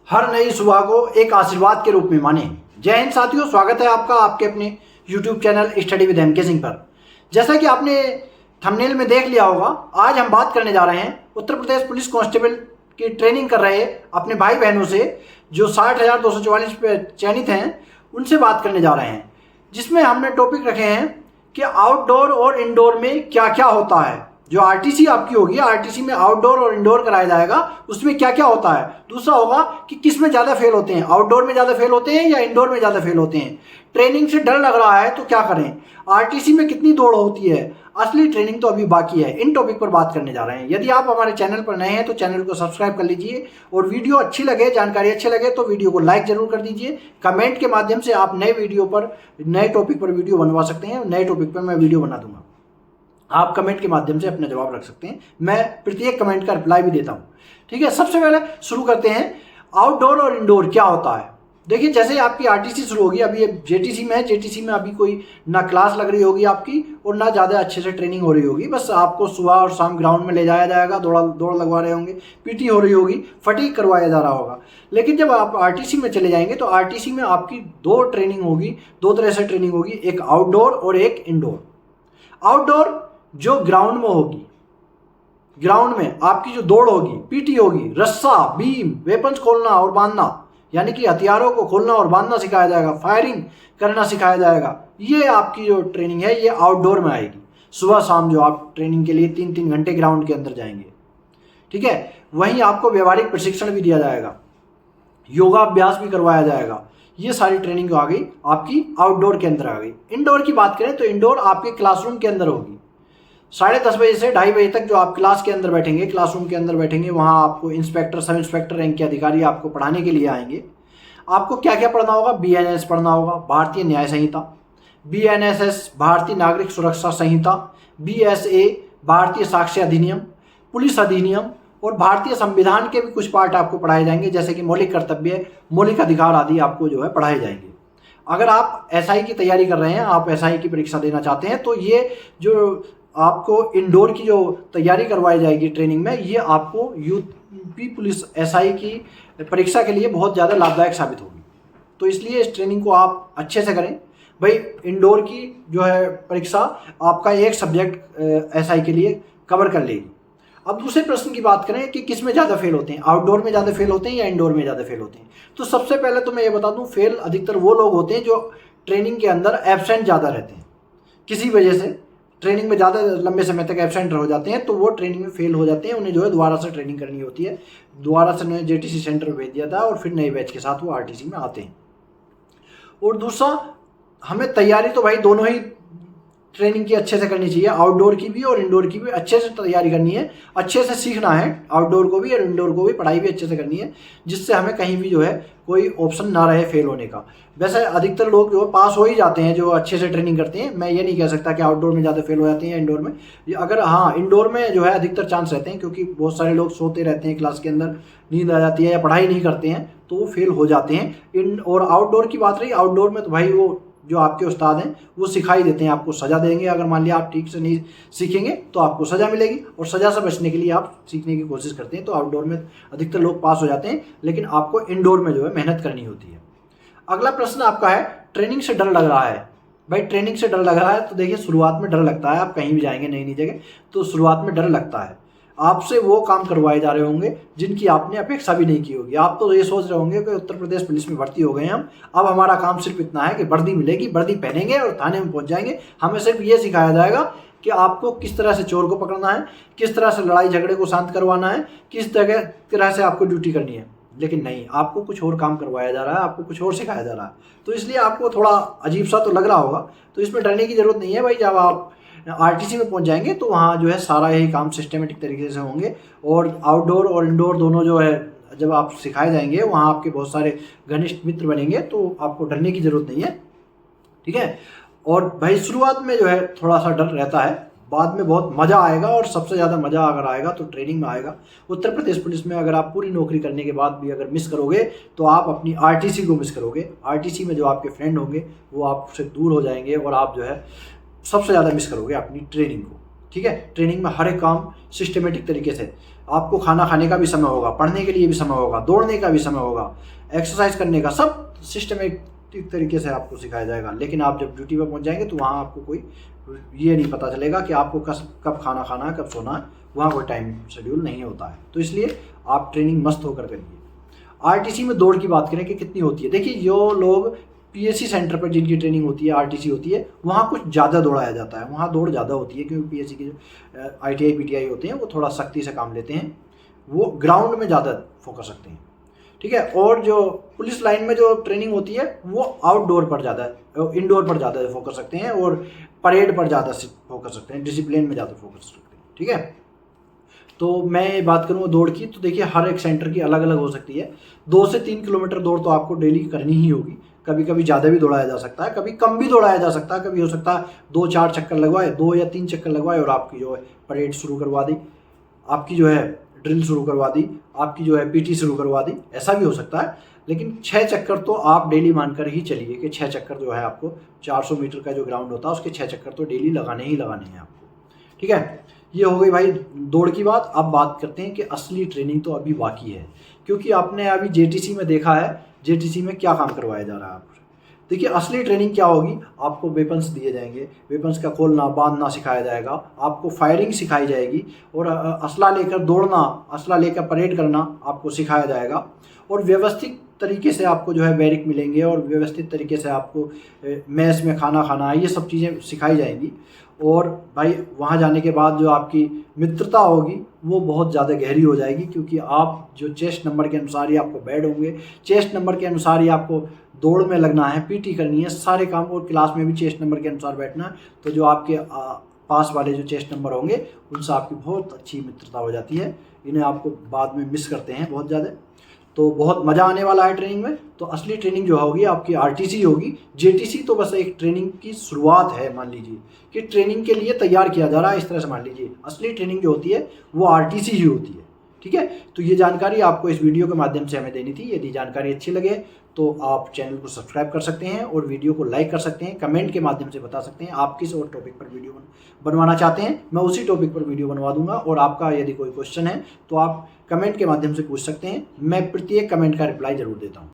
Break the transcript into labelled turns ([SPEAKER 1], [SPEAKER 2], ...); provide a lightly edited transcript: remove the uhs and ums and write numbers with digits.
[SPEAKER 1] हर नई सुबह को एक आशीर्वाद के रूप में माने। जय हिंद साथियों, स्वागत है आपका आपके अपने YouTube channel study with M K Singh पर। जैसा कि आपने थंबनेल में देख लिया होगा, आज हम बात करने जा रहे हैं उत्तर प्रदेश पुलिस कांस्टेबल की ट्रेनिंग कर रहे अपने भाई बहनों से जो 60,244 पे चयनित हैं, उनसे बात करने जा रहे हैं। जिसमें हमने टॉपिक रखे हैं कि आउटडोर और इंडोर में क्या क्या होता है। जो आरटीसी आपकी होगी, आरटीसी में आउटडोर और इंडोर कराया जाएगा, उसमें क्या क्या होता है। दूसरा होगा कि किस में ज़्यादा फेल होते हैं, आउटडोर में ज़्यादा फेल होते हैं या इंडोर में ज़्यादा फेल होते हैं। ट्रेनिंग से डर लग रहा है तो क्या करें, आरटीसी में कितनी दौड़ होती है, असली ट्रेनिंग तो अभी बाकी है। इन टॉपिक पर बात करने जा रहे हैं। यदि आप हमारे चैनल पर नए हैं तो चैनल को सब्सक्राइब कर लीजिए और वीडियो अच्छी लगे, जानकारी अच्छी लगे तो वीडियो को लाइक जरूर कर दीजिए। कमेंट के माध्यम से आप नए वीडियो पर, नए टॉपिक पर वीडियो बनवा सकते हैं। नए टॉपिक पर मैं वीडियो बना दूंगा, आप कमेंट के माध्यम से अपना जवाब रख सकते हैं। मैं प्रत्येक कमेंट का रिप्लाई भी देता हूं। ठीक है, सबसे पहले शुरू करते हैं आउटडोर और इंडोर क्या होता है। देखिए, जैसे आपकी आरटीसी शुरू होगी, अभी ये जेटीसी में है, जेटीसी में अभी कोई ना क्लास लग रही होगी आपकी और ना ज़्यादा अच्छे से ट्रेनिंग हो रही होगी। बस आपको सुबह और शाम ग्राउंड में ले जाया जाएगा, दौड़ लगवा रहे होंगे, पीटी हो रही होगी, फटीग करवाया जा रहा होगा। लेकिन जब आप आरटीसी में चले जाएंगे तो आरटीसी में आपकी दो ट्रेनिंग होगी, दो तरह से ट्रेनिंग होगी, एक आउटडोर और एक इंडोर। आउटडोर जो ग्राउंड में होगी, ग्राउंड में आपकी जो दौड़ होगी, पीटी होगी, रस्सा, बीम, वेपन्स खोलना और बांधना, यानी कि हथियारों को खोलना और बांधना सिखाया जाएगा, फायरिंग करना सिखाया जाएगा। ये आपकी जो ट्रेनिंग है ये आउटडोर में आएगी। सुबह शाम जो आप ट्रेनिंग के लिए 3-3 घंटे ग्राउंड के अंदर जाएंगे। ठीक है, वहीं आपको व्यवहारिक प्रशिक्षण भी दिया जाएगा, योगाभ्यास भी करवाया जाएगा। ये सारी ट्रेनिंग आ गई आपकी आउटडोर के अंदर आ गई। इंडोर की बात करें तो इंडोर आपके क्लासरूम के अंदर होगी। 10:30 बजे से 2:30 बजे तक जो आप क्लास के अंदर बैठेंगे, क्लासरूम के अंदर बैठेंगे, वहाँ आपको इंस्पेक्टर, सब इंस्पेक्टर रैंक के अधिकारी आपको पढ़ाने के लिए आएंगे। आपको क्या क्या पढ़ना होगा, BNS पढ़ना होगा, भारतीय न्याय संहिता, BNSS भारतीय नागरिक सुरक्षा संहिता, BSA भारतीय साक्ष्य अधिनियम, पुलिस अधिनियम और भारतीय संविधान के भी कुछ पार्ट आपको पढ़ाए जाएंगे, जैसे कि मौलिक कर्तव्य, मौलिक अधिकार आदि आपको जो है पढ़ाए जाएंगे। अगर आप SI की तैयारी कर रहे हैं, आप SI की परीक्षा देना चाहते हैं, तो ये जो आपको इंडोर की जो तैयारी करवाई जाएगी ट्रेनिंग में, ये आपको यूपी पुलिस SI की परीक्षा के लिए बहुत ज़्यादा लाभदायक साबित होगी। तो इसलिए इस ट्रेनिंग को आप अच्छे से करें। भाई, इंडोर की जो है परीक्षा आपका एक सब्जेक्ट SI के लिए कवर कर लेगी। अब दूसरे प्रश्न की बात करें कि किस में ज़्यादा फेल होते हैं, आउटडोर में ज़्यादा फेल होते हैं या इंडोर में ज़्यादा फेल होते हैं। तो सबसे पहले तो मैं ये बता दूं, फेल अधिकतर वो लोग होते हैं जो ट्रेनिंग के अंदर एब्सेंट ज़्यादा रहते हैं, किसी वजह से ट्रेनिंग में ज़्यादा लंबे समय तक एब्सेंट हो जाते हैं, तो वो ट्रेनिंग में फेल हो जाते हैं। उन्हें जो है दोबारा से ट्रेनिंग करनी होती है, दोबारा से उन्हें JTC सेंटर भेज दिया था और फिर नए बैच के साथ वो RTC में आते हैं। और दूसरा, हमें तैयारी तो भाई दोनों ही ट्रेनिंग की अच्छे से करनी चाहिए, आउटडोर की भी और इंडोर की भी अच्छे से तैयारी करनी है, अच्छे से सीखना है, आउटडोर को भी और इंडोर को भी, पढ़ाई भी अच्छे से करनी है, जिससे हमें कहीं भी जो है कोई ऑप्शन ना रहे फेल होने का। वैसे अधिकतर लोग जो पास हो ही जाते हैं जो अच्छे से ट्रेनिंग करते हैं। मैं ये नहीं कह सकता कि आउटडोर में ज़्यादा फेल हो जाते हैं या इंडोर में। अगर हाँ, इंडोर में जो है अधिकतर चांस रहते हैं, क्योंकि बहुत सारे लोग सोते रहते हैं क्लास के अंदर, नींद आ जाती है या पढ़ाई नहीं करते हैं, तो वो फेल हो जाते हैं। और आउटडोर की बात रही, आउटडोर में तो भाई वो जो आपके उस्ताद हैं वो सिखाई देते हैं, आपको सज़ा देंगे। अगर मान लिया आप ठीक से नहीं सीखेंगे तो आपको सज़ा मिलेगी, और सज़ा से बचने के लिए आप सीखने की कोशिश करते हैं। तो आउटडोर में अधिकतर लोग पास हो जाते हैं, लेकिन आपको इंडोर में जो है मेहनत करनी होती है। अगला प्रश्न आपका है, ट्रेनिंग से डर लग रहा है। भाई, ट्रेनिंग से डर लग रहा है तो देखिए, शुरुआत में डर लगता है। आप कहीं भी जाएंगे नई नई जगह तो शुरुआत में डर लगता है। आपसे वो काम करवाए जा रहे होंगे जिनकी आपने अपेक्षा भी नहीं की होगी। आप तो ये सोच रहे होंगे कि उत्तर प्रदेश पुलिस में भर्ती हो गए हैं हम, अब हमारा काम सिर्फ इतना है कि वर्दी मिलेगी, वर्दी पहनेंगे और थाने में पहुंच जाएंगे। हमें सिर्फ ये सिखाया जाएगा कि आपको किस तरह से चोर को पकड़ना है, किस तरह से लड़ाई झगड़े को शांत करवाना है, किस तरह से आपको ड्यूटी करनी है। लेकिन नहीं, आपको कुछ और काम करवाया जा रहा है, आपको कुछ और सिखाया जा रहा है। तो इसलिए आपको थोड़ा अजीब सा तो लग रहा होगा, तो इसमें डरने की जरूरत नहीं है भाई। जब आप RTC में पहुंच जाएंगे तो वहाँ जो है सारा यही काम सिस्टमेटिक तरीके से होंगे, और आउटडोर और इंडोर दोनों जो है जब आप सिखाए जाएंगे, वहाँ आपके बहुत सारे घनिष्ठ मित्र बनेंगे, तो आपको डरने की ज़रूरत नहीं है। ठीक है, और भाई शुरुआत में जो है थोड़ा सा डर रहता है, बाद में बहुत मज़ा आएगा, और सबसे ज़्यादा मज़ा अगर आएगा तो ट्रेनिंग में आएगा। उत्तर प्रदेश पुलिस में अगर आप पूरी नौकरी करने के बाद भी अगर मिस करोगे तो आप अपनी RTC को मिस करोगे। RTC में जो आपके फ्रेंड होंगे वो आपसे दूर हो जाएंगे, और आप जो है सबसे ज़्यादा मिस करोगे अपनी ट्रेनिंग को। ठीक है, ट्रेनिंग में हर एक काम सिस्टमेटिक तरीके से आपको खाना खाने का भी समय होगा, पढ़ने के लिए भी समय होगा, दौड़ने का भी समय होगा, एक्सरसाइज करने का, सब सिस्टमेटिक तरीके से आपको सिखाया जाएगा। लेकिन आप जब ड्यूटी पर पहुंच जाएंगे तो वहाँ आपको कोई ये नहीं पता चलेगा कि आपको कब खाना खाना है, कब सोना है, वहाँ कोई टाइम शेड्यूल नहीं होता है। तो इसलिए आप ट्रेनिंग मस्त होकर करिए। आरटीसी में दौड़ की बात करें कि कितनी होती है, देखिए जो लोग पीएससी सेंटर पर जिनकी ट्रेनिंग होती है, आरटीसी होती है, वहाँ कुछ ज़्यादा दौड़ाया जाता है, वहाँ दौड़ ज़्यादा होती है, क्योंकि पीएससी के जो आईटीआई पीटीआई होते हैं वो थोड़ा सख्ती से काम लेते हैं, वो ग्राउंड में ज़्यादा फोकस रखते हैं, ठीक है। और जो पुलिस लाइन में जो ट्रेनिंग होती है वो आउटडोर पर ज़्यादा, इंडोर पर ज़्यादा फोकस रखते हैं और परेड पर ज़्यादा फोकस रखते हैं, डिसिप्लिन में ज़्यादा फोकस रखते हैं, ठीक है। तो मैं बात करूँ दौड़ की, तो देखिए हर एक सेंटर की अलग अलग हो सकती है। 2 से 3 किलोमीटर दौड़ तो आपको डेली करनी ही होगी। कभी कभी ज़्यादा भी दौड़ाया जा सकता है, कभी कम भी दौड़ाया जा सकता है, कभी हो सकता है 2-4 चक्कर लगवाए, 2 या 3 चक्कर लगवाए और आपकी जो है परेड शुरू करवा दी, आपकी जो है ड्रिल शुरू करवा दी, आपकी जो है पीटी शुरू करवा दी, ऐसा भी हो सकता है। लेकिन 6 चक्कर तो आप डेली मानकर ही चलिए कि 6 चक्कर जो है आपको 400 मीटर का जो ग्राउंड होता है उसके 6 चक्कर तो डेली लगाने ही लगाने हैं आपको, ठीक है। ये हो गई भाई दौड़ की बात। अब बात करते हैं कि असली ट्रेनिंग तो अभी बाकी है, क्योंकि आपने अभी जेटीसी में देखा है, जेटीसी में क्या काम करवाया जा रहा है आपको। देखिए असली ट्रेनिंग क्या होगी, आपको वेपन्स दिए जाएंगे, वेपन्स का खोलना बांधना सिखाया जाएगा, आपको फायरिंग सिखाई जाएगी और असला लेकर दौड़ना, असला लेकर परेड करना आपको सिखाया जाएगा। और व्यवस्थित तरीके से आपको जो है बैरिक मिलेंगे और व्यवस्थित तरीके से आपको मेस में खाना खाना, ये सब चीज़ें सिखाई जाएंगी। और भाई वहाँ जाने के बाद जो आपकी मित्रता होगी वो बहुत ज़्यादा गहरी हो जाएगी, क्योंकि आप जो चेस्ट नंबर के अनुसार ही आपको बेड होंगे, चेस्ट नंबर के अनुसार ही आपको दौड़ में लगना है, पीटी करनी है, सारे काम, और क्लास में भी चेस्ट नंबर के अनुसार बैठना है। तो जो आपके पास वाले जो चेस्ट नंबर होंगे उनसे आपकी बहुत अच्छी मित्रता हो जाती है, इन्हें आपको बाद में मिस करते हैं बहुत ज़्यादा। तो बहुत मज़ा आने वाला है ट्रेनिंग में। तो असली ट्रेनिंग जो होगी आपकी आरटीसी होगी, जेटीसी तो बस एक ट्रेनिंग की शुरुआत है, मान लीजिए कि ट्रेनिंग के लिए तैयार किया जा रहा है, इस तरह से मान लीजिए। असली ट्रेनिंग जो होती है वो आरटीसी ही होती है, ठीक है। तो ये जानकारी आपको इस वीडियो के माध्यम से हमें देनी थी। यदि जानकारी अच्छी लगे तो आप चैनल को सब्सक्राइब कर सकते हैं और वीडियो को लाइक कर सकते हैं, कमेंट के माध्यम से बता सकते हैं आप किस और टॉपिक पर वीडियो बनवाना चाहते हैं, मैं उसी टॉपिक पर वीडियो बनवा दूंगा। और आपका यदि कोई क्वेश्चन है तो आप कमेंट के माध्यम से पूछ सकते हैं, मैं प्रत्येक कमेंट का रिप्लाई जरूर देता हूँ।